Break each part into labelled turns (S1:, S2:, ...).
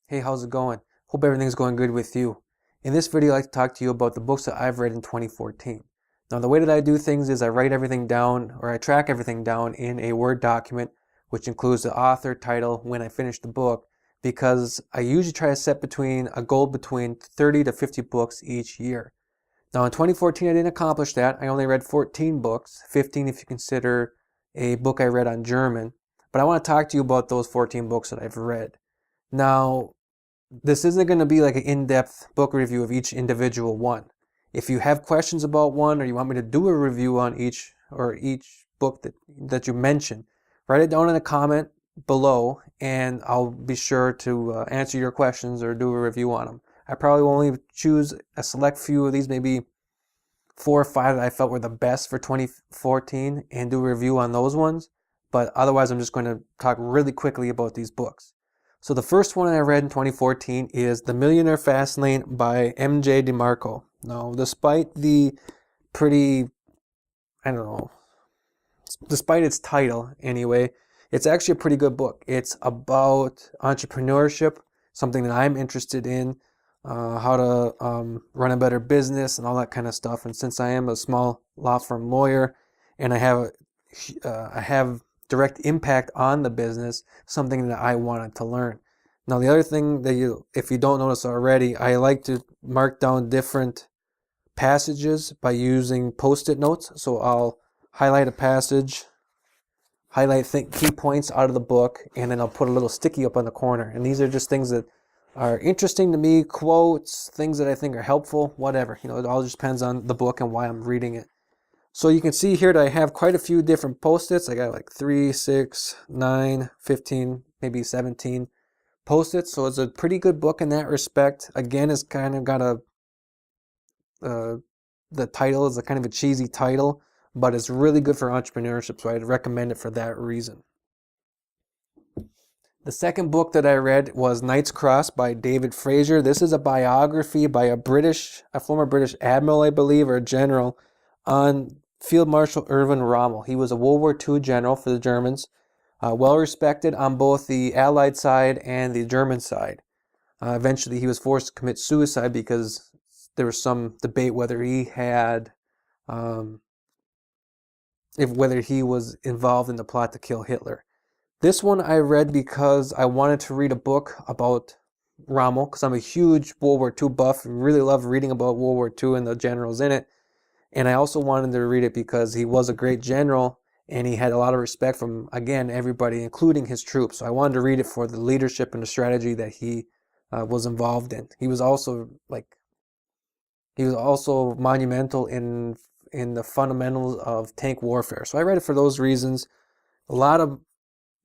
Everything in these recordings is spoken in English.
S1: Hey, how's it going? Hope everything's going good with you. In this video, I'd like to talk to you about the books that I've read in 2014. Now, the way that I do things is I write everything down, or I track everything down in a Word document, which includes the author, title, when I finish the book, because I usually try to set between a goal between 30 to 50 books each year. Now, in 2014, I didn't accomplish that. I only read 14 books, 15 if you consider a book I read on German. But I want to talk to you about those 14 books that I've read. Now, this isn't going to be like an in-depth book review of each individual one. If you have questions about one, or you want me to do a review on each book that you mention, write it down in a comment below and I'll be sure to answer your questions or do a review on them. I probably will only choose a select few of these, maybe 4 or 5 that I felt were the best for 2014 and do a review on those ones. But otherwise, I'm just going to talk really quickly about these books. So the first one I read in 2014 is The Millionaire Fastland by M.J. DeMarco. Now, despite the pretty, despite its title anyway, it's actually a pretty good book. It's about entrepreneurship, something that I'm interested in, how to run a better business and all that kind of stuff. And since I am a small law firm lawyer and I have direct impact on the business, something that I wanted to learn. Now, the other thing that if you don't notice already, I like to mark down different passages by using post-it notes. So I'll highlight a passage, highlight key points out of the book, and then I'll put a little sticky up on the corner. And these are just things that are interesting to me, quotes, things that I think are helpful, whatever. It all just depends on the book and why I'm reading it. So you can see here that I have quite a few different post-its. I got like 3, 6, 9, 15, maybe 17 post-its. So it's a pretty good book in that respect. Again, it's kind of got the title is a kind of a cheesy title, but it's really good for entrepreneurship. So I'd recommend it for that reason. The second book that I read was Knight's Cross by David Fraser. This is a biography by a former British admiral, I believe, or general, on Field Marshal Erwin Rommel. He was a World War II general for the Germans, well respected on both the Allied side and the German side. Eventually, he was forced to commit suicide because there was some debate whether he was involved in the plot to kill Hitler. This one I read because I wanted to read a book about Rommel, because I'm a huge World War II buff and really love reading about World War II and the generals in it. And I also wanted to read it because he was a great general and he had a lot of respect from, again, everybody, including his troops. So I wanted to read it for the leadership and the strategy that he was involved in. He was also monumental in the fundamentals of tank warfare. So I read it for those reasons. A lot of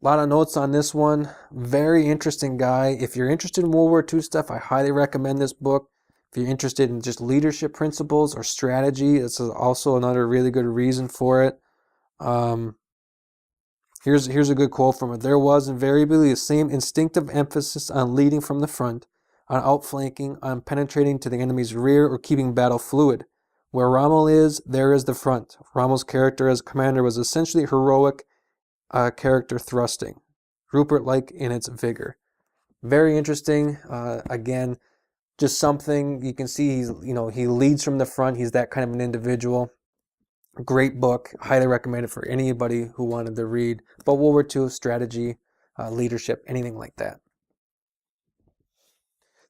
S1: notes on this one. Very interesting guy. If you're interested in World War II stuff, I highly recommend this book. If you're interested in just leadership principles or strategy, this is also another really good reason for it. Here's a good quote from it. There was invariably the same instinctive emphasis on leading from the front, on outflanking, on penetrating to the enemy's rear or keeping battle fluid. Where Rommel is, there is the front. Rommel's character as commander was essentially heroic character thrusting, Rupert-like in its vigor. Very interesting. Again, just something you can see. He leads from the front. He's that kind of an individual. Great book. Highly recommended for anybody who wanted to read about World War II strategy, leadership, anything like that.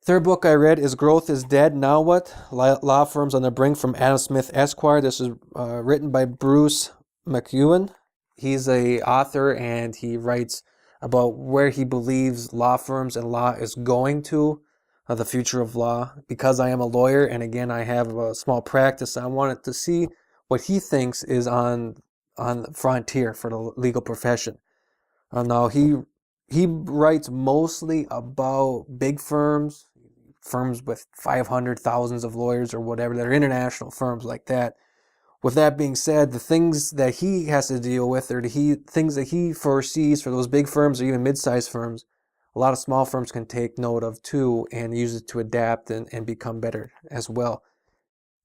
S1: Third book I read is Growth is Dead, Now What? Law Firms on the Brink from Adam Smith, Esquire. This is written by Bruce MacEwan. He's a author and he writes about where he believes law firms and law is going to, the future of law. Because I am a lawyer and again I have a small practice, I wanted to see what he thinks is on the frontier for the legal profession. Now he writes mostly about big firms with 500 thousands of lawyers or whatever, that are international firms like that. With that being said, the things that he has to deal with or things that he foresees for those big firms or even mid-sized firms, a lot of small firms can take note of too and use it to adapt and become better as well.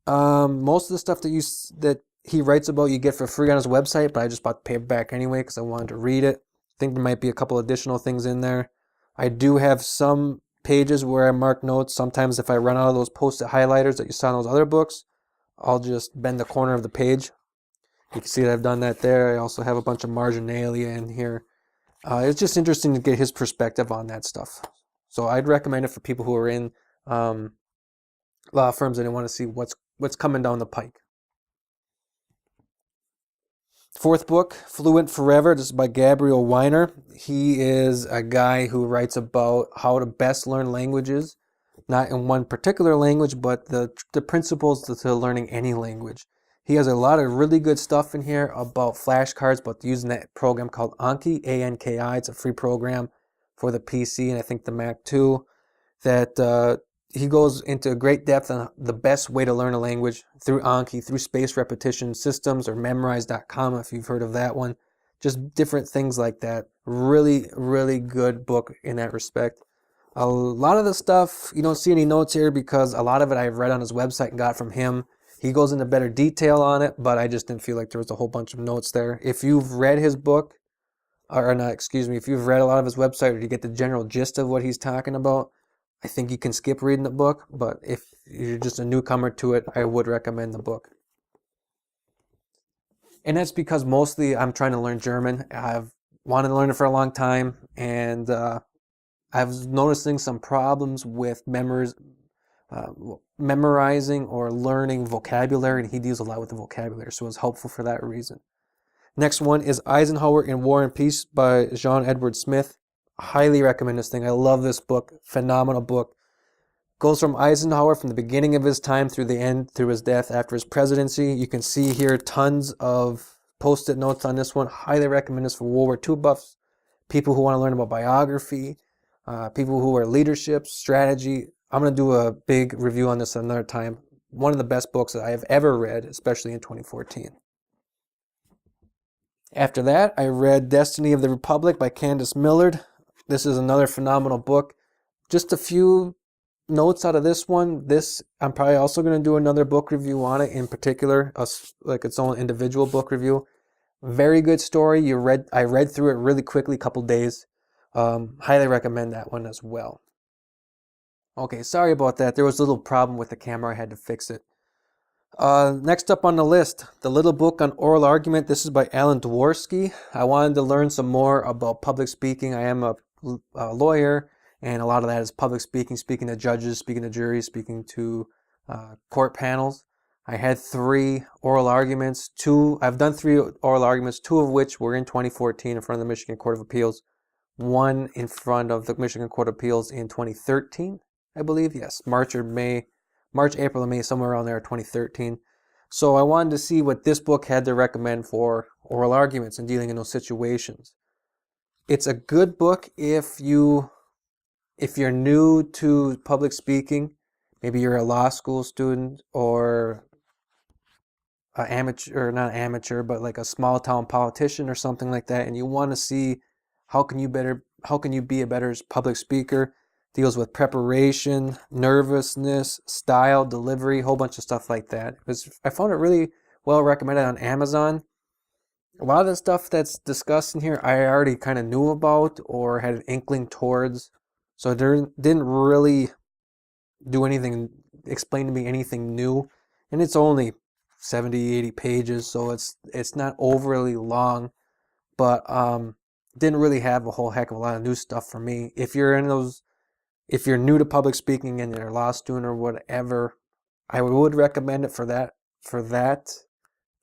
S1: Most of the stuff that he writes about you get for free on his website, but I just bought the paperback anyway because I wanted to read it. I think there might be a couple additional things in there. I do have some pages where I mark notes. Sometimes if I run out of those post-it highlighters that you saw in those other books, I'll just bend the corner of the page. You can see that I've done that there. I also have a bunch of marginalia in here. It's just interesting to get his perspective on that stuff. So I'd recommend it for people who are in law firms and they want to see what's coming down the pike. Fourth book, Fluent Forever. This is by Gabriel Wyner. He is a guy who writes about how to best learn languages, not in one particular language, but the principles to learning any language. He has a lot of really good stuff in here about flashcards, but using that program called Anki, A-N-K-I. It's a free program for the PC and I think the Mac too. That he goes into great depth on the best way to learn a language through Anki, through spaced repetition systems, or memorize.com if you've heard of that one. Just different things like that. Really, really good book in that respect. A lot of the stuff, you don't see any notes here because a lot of it I've read on his website and got from him. He goes into better detail on it, but I just didn't feel like there was a whole bunch of notes there. If you've read his book, if you've read a lot of his website or you get the general gist of what he's talking about, I think you can skip reading the book, but if you're just a newcomer to it, I would recommend the book. And that's because mostly I'm trying to learn German. I've wanted to learn it for a long time, and I was noticing some problems with memorizing or learning vocabulary, and he deals a lot with the vocabulary, so it was helpful for that reason. Next one is Eisenhower in War and Peace by John Edward Smith. Highly recommend this thing. I love this book. Phenomenal book. Goes from Eisenhower from the beginning of his time through the end, through his death, after his presidency. You can see here tons of post-it notes on this one. Highly recommend this for World War II buffs, people who want to learn about biography, people who are leadership, strategy. I'm going to do a big review on this another time. One of the best books that I have ever read, especially in 2014. After that, I read Destiny of the Republic by Candace Millard. This is another phenomenal book. Just a few notes out of this one. I'm probably also going to do another book review on it in particular, like its own individual book review. Very good story. I read through it really quickly, a couple days. Highly recommend that one as well. Okay, sorry about that. There was a little problem with the camera. I had to fix it. Next up on the list, The Little Book on Oral Argument. This is by Alan Dworsky. I wanted to learn some more about public speaking. I am a lawyer, and a lot of that is public speaking, speaking to judges, speaking to juries, speaking to court panels. I had 3 oral arguments. I've done 3 oral arguments, 2 of which were in 2014 in front of the Michigan Court of Appeals. 1 in front of the Michigan Court of Appeals in 2013, I believe. Yes, March, April, or May, somewhere around there, 2013. So I wanted to see what this book had to recommend for oral arguments and dealing in those situations. It's a good book if you're new to public speaking. Maybe you're a law school student or an amateur, or not amateur, but like a small town politician or something like that, and you want to see how can you be a better public speaker. Deals with preparation, nervousness, style, delivery, a whole bunch of stuff like that. I found it really well recommended on Amazon. A lot of the stuff that's discussed in here I already kind of knew about or had an inkling towards. So it didn't really explain to me anything new. And it's only 70, 80 pages, so it's not overly long. But didn't really have a whole heck of a lot of new stuff for me. If you're new to public speaking and you're a law student or whatever, I would recommend it for the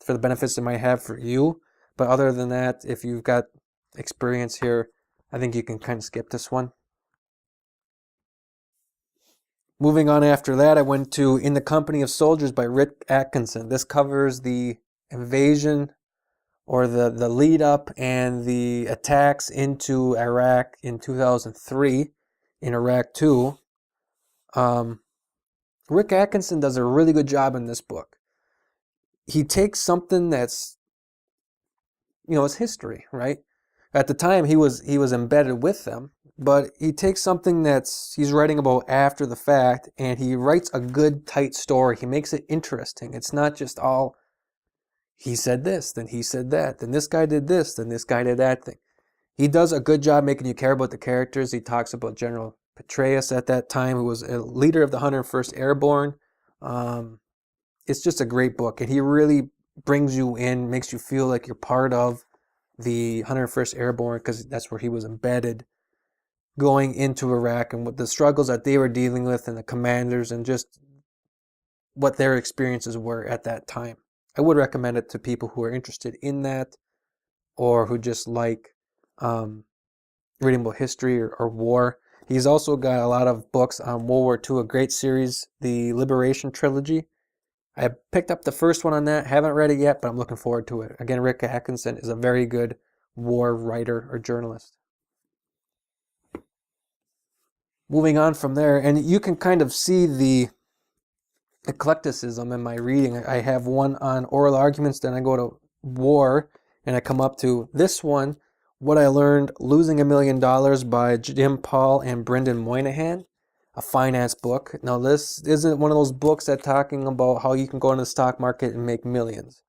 S1: benefits it might have for you. But other than that, if you've got experience here, I think you can kind of skip this one. Moving on after that, I went to In the Company of Soldiers by Rick Atkinson. This covers the invasion or the lead up and the attacks into Iraq in 2003. In Iraq too. Rick Atkinson does a really good job in this book. He takes something that's, it's history, right? At the time he was embedded with them, but he takes something he's writing about after the fact, and he writes a good tight story. He makes it interesting. It's not just all he said this, then he said that, then this guy did this, then this guy did that thing. He does a good job making you care about the characters. He talks about general Petraeus at that time, who was a leader of the 101st Airborne. It's just a great book, and he really brings you in, makes you feel like you're part of the 101st Airborne, because that's where he was embedded, going into Iraq and what the struggles that they were dealing with, and the commanders, and just what their experiences were at that time. I would recommend it to people who are interested in that, or who just like reading about history or war. He's also got a lot of books on World War II, a great series, the Liberation Trilogy. I picked up the first one on that, haven't read it yet, but I'm looking forward to it. Again, Rick Atkinson is a very good war writer or journalist. Moving on from there, and you can kind of see the eclecticism in my reading. I have one on oral arguments, then I go to war, and I come up to this one, What I Learned Losing $1 Million by Jim Paul and Brendan Moynihan, a finance book. Now, this isn't one of those books that talking about how you can go into the stock market and make millions.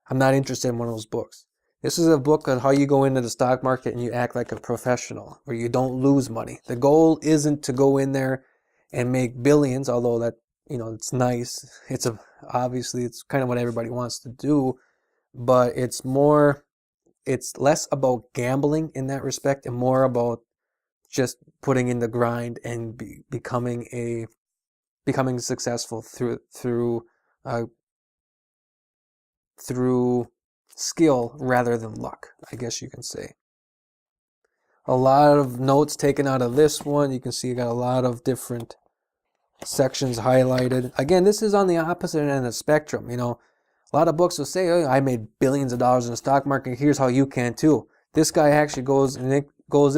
S1: I'm not interested in one of those books. This is a book on how you go into the stock market and you act like a professional, where you don't lose money. The goal isn't to go in there and make billions, although that, it's nice. Obviously it's kind of what everybody wants to do, but it's less about gambling in that respect and more about just putting in the grind and becoming successful through skill rather than luck, I guess you can say. A lot of notes taken out of this one. You can see you got a lot of different sections highlighted. Again, this is on the opposite end of the spectrum. A lot of books will say, oh, I made billions of dollars in the stock market. Here's how you can too. This guy actually goes in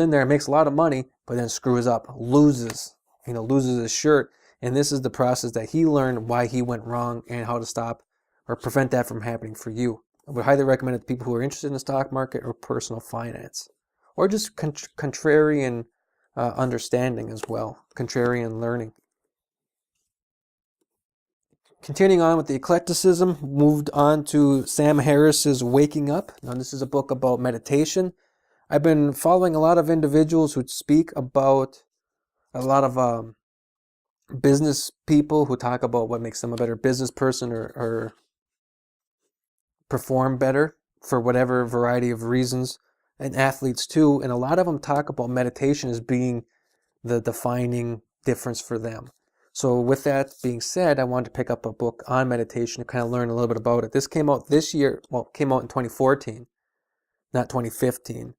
S1: there and makes a lot of money, but then screws up, loses his shirt. And this is the process that he learned, why he went wrong, and how to stop or prevent that from happening for you. I would highly recommend it to people who are interested in the stock market or personal finance, or just contrarian understanding as well, contrarian learning. Continuing on with the eclecticism, moved on to Sam Harris's Waking Up. Now, this is a book about meditation. I've been following a lot of individuals who speak about a lot of business people who talk about what makes them a better business person or perform better for whatever variety of reasons, and athletes too. And a lot of them talk about meditation as being the defining difference for them. So with that being said, I wanted to pick up a book on meditation to kind of learn a little bit about it. This came out this year. Well, it came out in 2014, not 2015.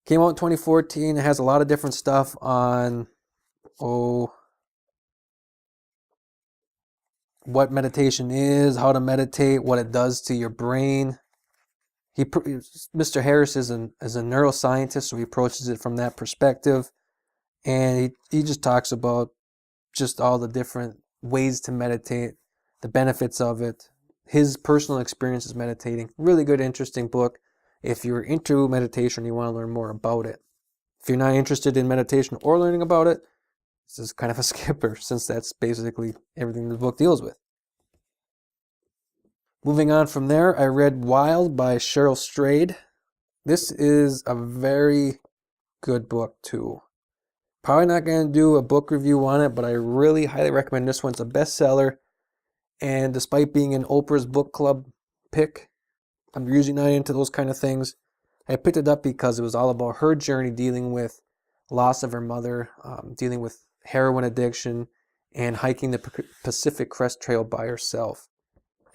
S1: Came out in 2014. It has a lot of different stuff on, what meditation is, how to meditate, what it does to your brain. Mr. Harris is a neuroscientist, so he approaches it from that perspective. And he just talks about just all the different ways to meditate, the benefits of it, his personal experiences meditating. Really good, interesting book if you're into meditation and you want to learn more about it. If you're not interested in meditation or learning about it, this is kind of a skipper, since that's basically everything the book deals with. Moving on from there, I read Wild by Cheryl Strayed. This is a very good book too. Probably not going to do a book review on it, but I really highly recommend this one. It's a bestseller, and despite being an Oprah's book club pick, I'm usually not into those kind of things. I picked it up because it was all about her journey dealing with loss of her mother, dealing with heroin addiction, and hiking the Pacific Crest Trail by herself.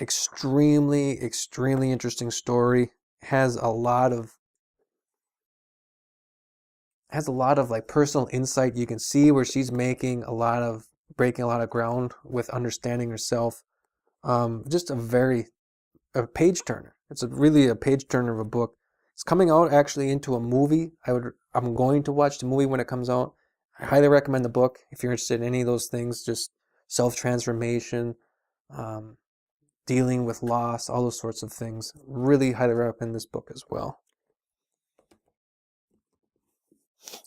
S1: Extremely, extremely interesting story. Has a lot of like personal insight. You can see where she's breaking a lot of ground with understanding herself. Just a page turner. It's really a page turner of a book. It's coming out actually into a movie. I'm going to watch the movie when it comes out. I highly recommend the book if you're interested in any of those things, just self-transformation, dealing with loss, all those sorts of things. Really highly recommend this book as well.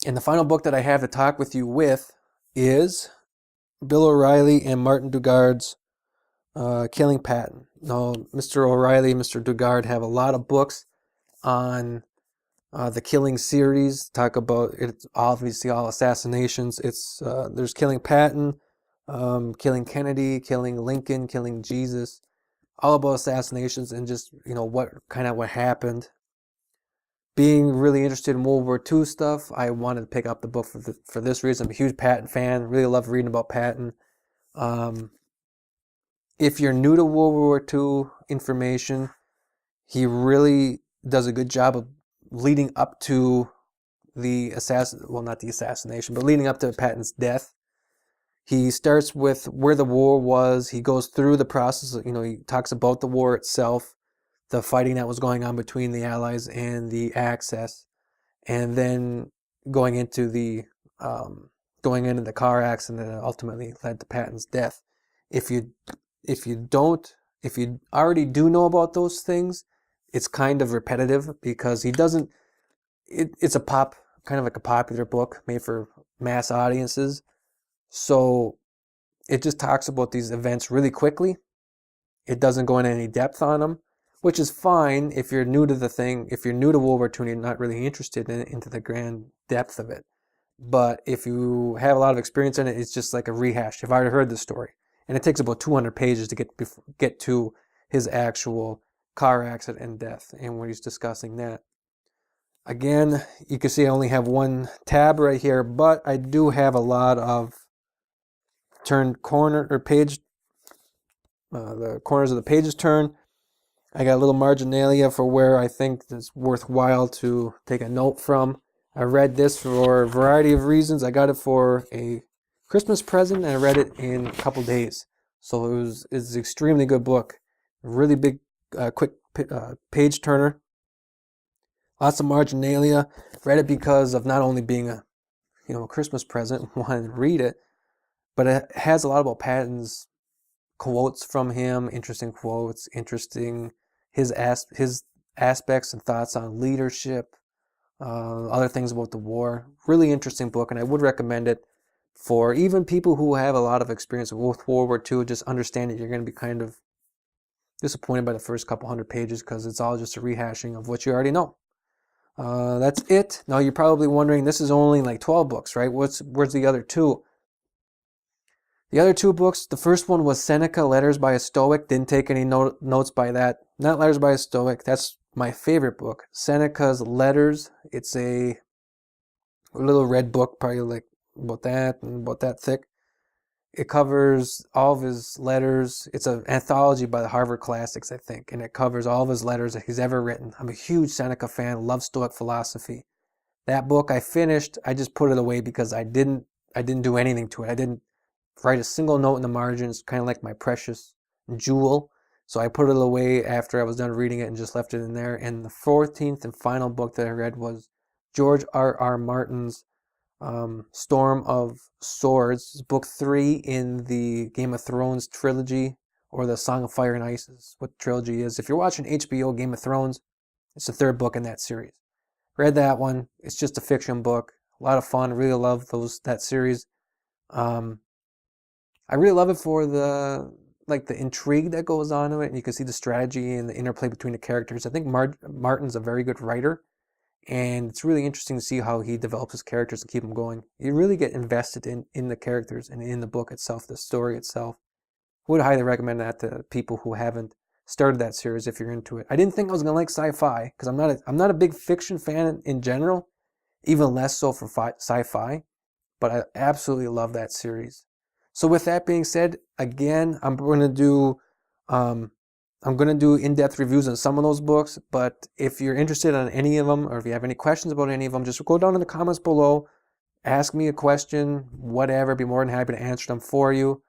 S1: And the final book that I have to talk with you with is Bill O'Reilly and Martin Dugard's Killing Patton. Now, Mr. O'Reilly and Mr. Dugard have a lot of books on The Killing series, talk about it's obviously all assassinations. It's there's killing Patton, killing Kennedy, killing Lincoln, killing Jesus, all about assassinations and just what happened. Being really interested in World War II stuff, I wanted to pick up the book for this reason. I'm a huge Patton fan. Really love reading about Patton. If you're new to World War II information, he really does a good job of leading up to the not the assassination, but leading up to Patton's death. He starts with where the war was. He goes through the process. He talks about the war itself, the fighting that was going on between the Allies and the Axis, and then going into the car accident that ultimately led to Patton's death. If you already do know about those things, it's kind of repetitive because he doesn't. It's kind of like a popular book made for mass audiences, so it just talks about these events really quickly. It doesn't go into any depth on them, which is fine if you're new to the thing. If you're new to World War II and you're not really interested into the grand depth of it. But if you have a lot of experience in it, it's just like a rehash. You've already heard the story. And it takes about 200 pages to get to his actual car accident and death and when he's discussing that. Again, you can see I only have one tab right here, but I do have a lot of turned corner or page. The corners of the pages turn. I got a little marginalia for where I think it's worthwhile to take a note from. I read this for a variety of reasons. I got it for a Christmas present and I read it in a couple days. So it's an extremely good book. Really big, quick page turner. Lots of marginalia. Read it because of not only being a Christmas present, wanted to read it, but it has a lot about Patton's quotes from him, interesting quotes, his aspects and thoughts on leadership, other things about the war. Really interesting book, and I would recommend it for even people who have a lot of experience with World War II. Just understand that you're going to be kind of disappointed by the first couple hundred pages because it's all just a rehashing of what you already know. That's it. Now you're probably wondering, this is only like 12 books, right? Where's the other two? The other two books, the first one was Seneca, Letters by a Stoic. Didn't take any notes by that. Not Letters by a Stoic. That's my favorite book. Seneca's Letters. It's a little red book, probably like about that thick. It covers all of his letters. It's an anthology by the Harvard Classics, I think, and it covers all of his letters that he's ever written. I'm a huge Seneca fan, love Stoic philosophy. That book I finished, I just put it away because I didn't do anything to it. I didn't write a single note in the margins, kind of like my precious jewel. So I put it away after I was done reading it and just left it in there. And the 14th and final book that I read was George R.R. Martin's Storm of Swords, book 3 in the Game of Thrones trilogy, or the Song of Fire and Ice is what the trilogy is. If you're watching HBO Game of Thrones, it's the third book in that series. Read that one. It's just a fiction book. A lot of fun. Really love that series. I really love it for the intrigue that goes on in it, and you can see the strategy and the interplay between the characters. I think Martin's a very good writer, and it's really interesting to see how he develops his characters and keep them going. You really get invested in the characters and in the book itself, the story itself. Would highly recommend that to people who haven't started that series if you're into it. I didn't think I was gonna like sci-fi because I'm not a big fiction fan in general, even less so for sci-fi, but I absolutely love that series. So with that being said, again, I'm going to do in-depth reviews on some of those books, but if you're interested in any of them, or if you have any questions about any of them, just go down in the comments below, ask me a question, whatever, be more than happy to answer them for you.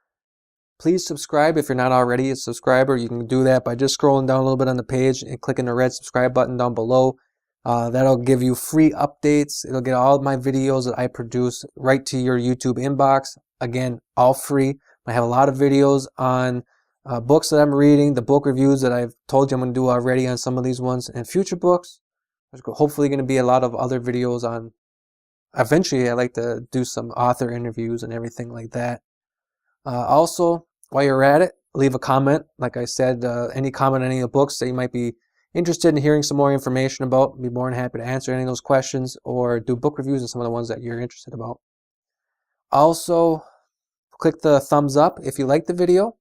S1: Please subscribe if you're not already a subscriber. You can do that by just scrolling down a little bit on the page and clicking the red subscribe button down below. That'll give you free updates. It'll get all of my videos that I produce right to your YouTube inbox. Again, all free. I have a lot of videos on books that I'm reading, the book reviews that I've told you I'm going to do already on some of these ones, and future books. There's hopefully going to be a lot of other videos on. Eventually, I like to do some author interviews and everything like that. Also, while you're at it, leave a comment. Like I said, any comment on any of the books that you might be interested in hearing some more information about, I'd be more than happy to answer any of those questions or do book reviews of some of the ones that you're interested about. Also, click the thumbs up if you like the video.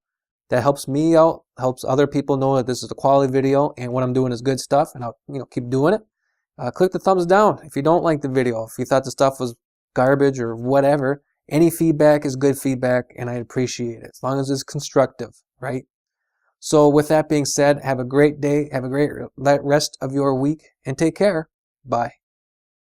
S1: That helps me out, helps other people know that this is a quality video and what I'm doing is good stuff, and I'll keep doing it. Click the thumbs down if you don't like the video, if you thought the stuff was garbage or whatever. Any feedback is good feedback, and I appreciate it as long as it's constructive, right? So with that being said, have a great day, have a great rest of your week, and take care. Bye.